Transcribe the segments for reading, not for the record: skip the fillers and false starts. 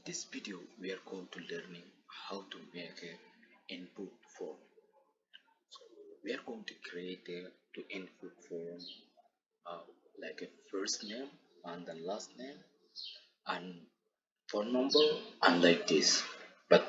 this video we are going to learning how to make a input form. So we are going to create a to input form uh, like a first name and the last name and phone number and like this. But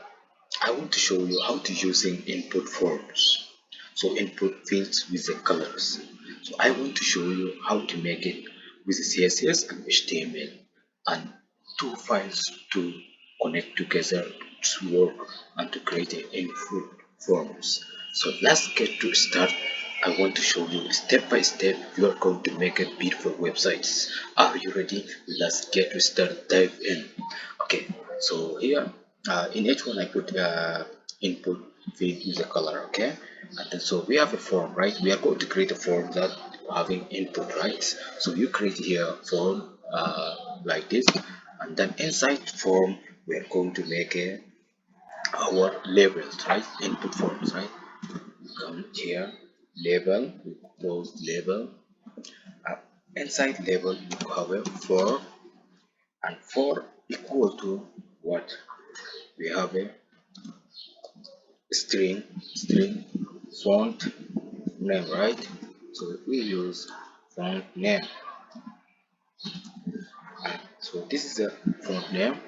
I want to show you how to using input forms. So input fields with the colors. So I want to show you how to make it with CSS and HTML and two files to connect together to work and to create an input forms. So let's get to start. I want to show you step by step you are going to make a beautiful websites. Are you ready? Let's get to start, dive in. Okay, so here in H1 I put input field user color. Okay, and then so we have a form, right? We are going to create a form that having input, right? So you create here form like this, and then inside form we are going to make our labels, right? Input forms, right? Come here, label, we close label. uh, Inside label you have a for, and for equal to what? We have a string font name, right? So we use font name. So this is a font name.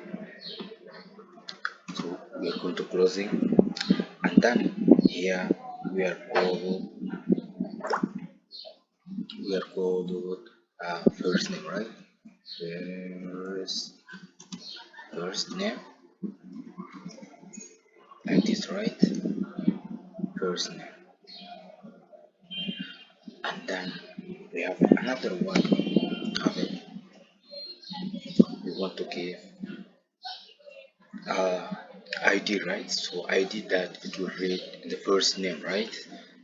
So we are going to closing, and then here we are called first name, right? First, first name like this, right? First name, and then we have another one. Have it. We want to give uh, ID, right? So ID that it will read the first name, right?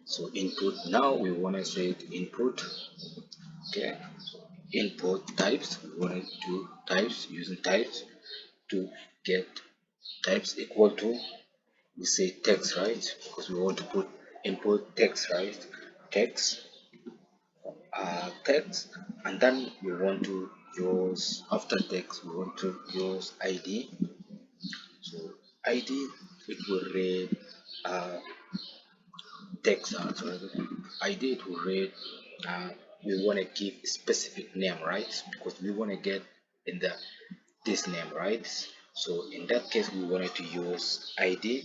So input, now we want to say input. Okay, so input types, we want to do types, using types to get types equal to, we say text, right? Because we want to put input text, right? Text, text, and then we want to use, after text we want to use ID. So ID it will read text answer. ID it will read we want to give a specific name, right? Because we want to get in the this name, right? So in that case we wanted to use ID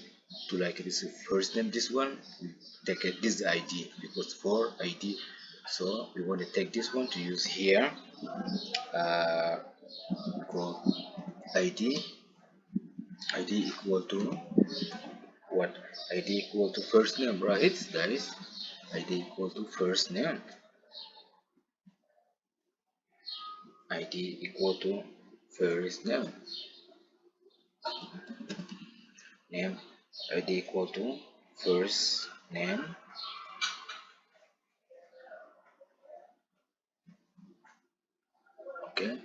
to, like, this is first name, this one we take it this ID because for ID. So we want to take this one to use here, uh called ID equal to what? ID equal to first name, right? That is ID equal to first name. ID equal to first name. Name ID equal to first name. Okay,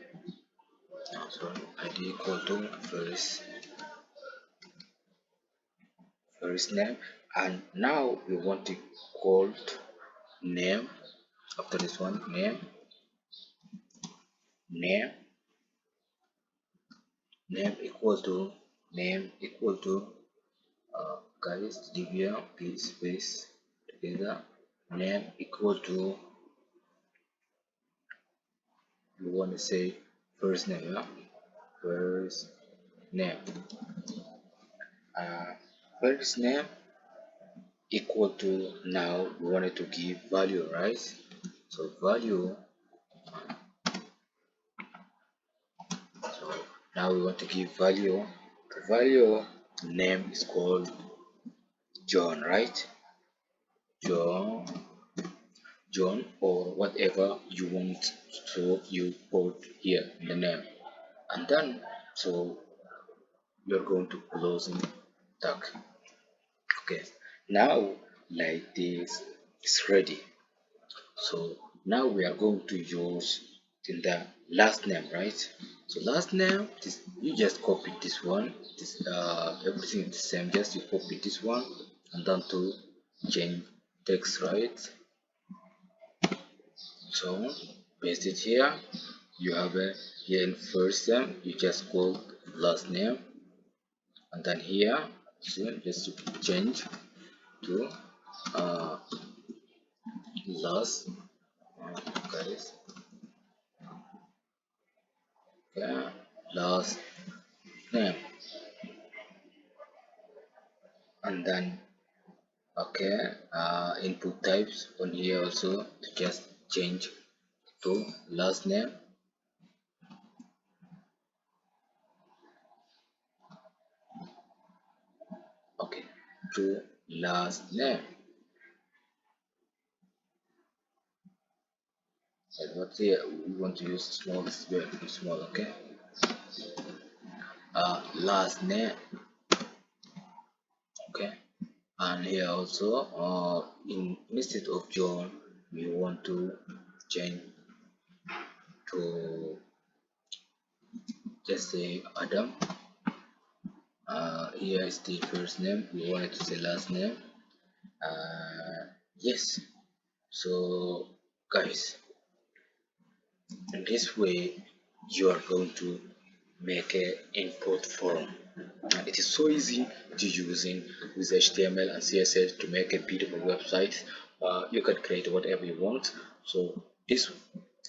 so ID equal to first name, and now we want to call name. After this one, name name equal to guys, divya please space together, name equal to, we want to say first name, yeah? First name, uh, first name equal to, now we wanted to give value, right? So value, so now we want to give value. The value name is called John, right? John, or whatever you want, so you put here in the name, and then so you're going to closing tag. Okay, now like this is ready. So now we are going to use in the last name, right? So last name, this, you just copy this one, this everything is the same, just you copy this one and then to change text, right? So paste it here. You have a here in first name, you just call last name, and then here so just to change to uh, last guys, okay, last name, and then okay, input types on here also to just change to last name. Okay, to last name. And what's here? We want to use small, this very small. Okay, last name. Okay, and here also instead of John, we want to change to just say Adam. Here is the first name. We wanted to say last name. Yes. So guys, in this way you are going to make a input form. It is so easy to using with HTML and CSS to make a beautiful website. You can create whatever you want. So this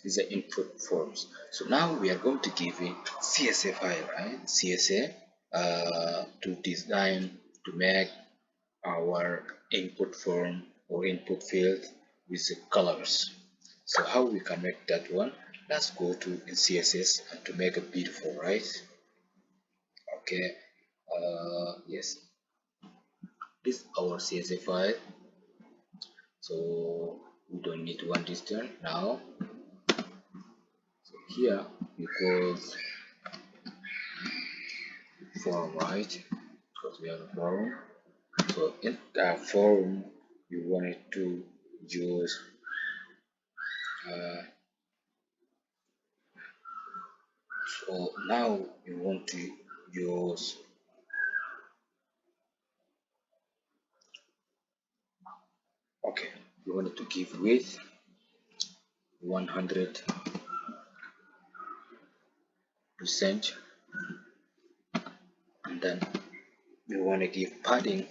is the input forms. So now we are going to give a CSS file, right? CSS to design to make our input form or input field with the colors. So how we can make that one? Let's go to in CSS and to make it beautiful, right? Okay, yes, this is our CSS file, so we don't need one distance now. So here equals form, right? Because we have a form. So in the form we wanted to use so now we want to use okay, we wanted to give width 100%, and then we want to give padding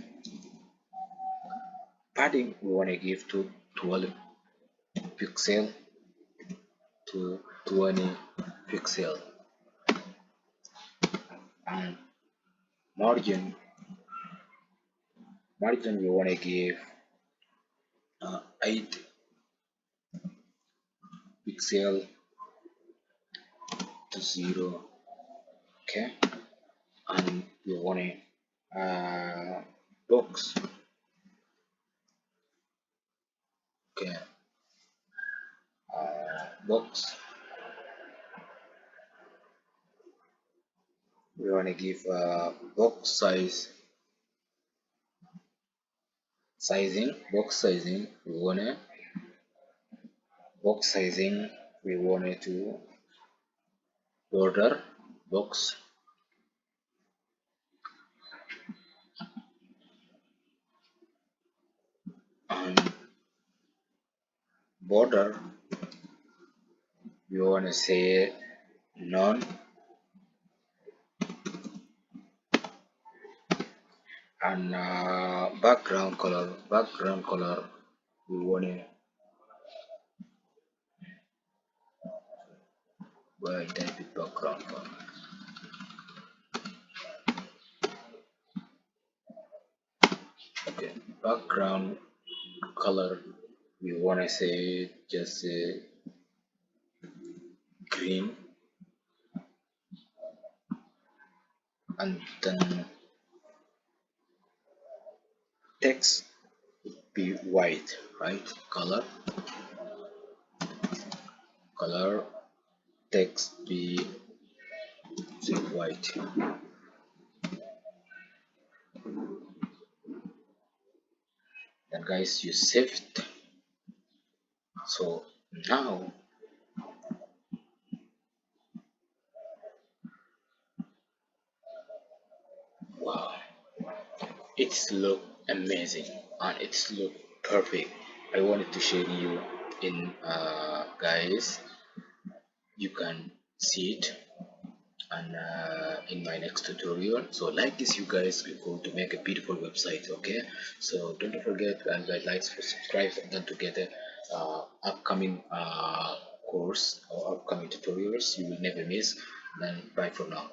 we want to give to 12 pixel to 20 pixel, and margin we want to give 8 pixel to 0. Okay, and we want to box, okay, box we want to give box sizing we want to box sizing we wanted to border box, and border we want to say none, and background color we want to well type it background color. Okay, background color we want to say just green, and then text be white, right? Color text be say white. Then guys you save it. So now wow, it's look amazing and it's look perfect. I wanted to show you in guys, you can see it, and in my next tutorial. So like this, you guys are going to make a beautiful website. Okay, so don't forget and like to subscribe, and then together upcoming course or upcoming tutorials you will never miss. Then bye for now.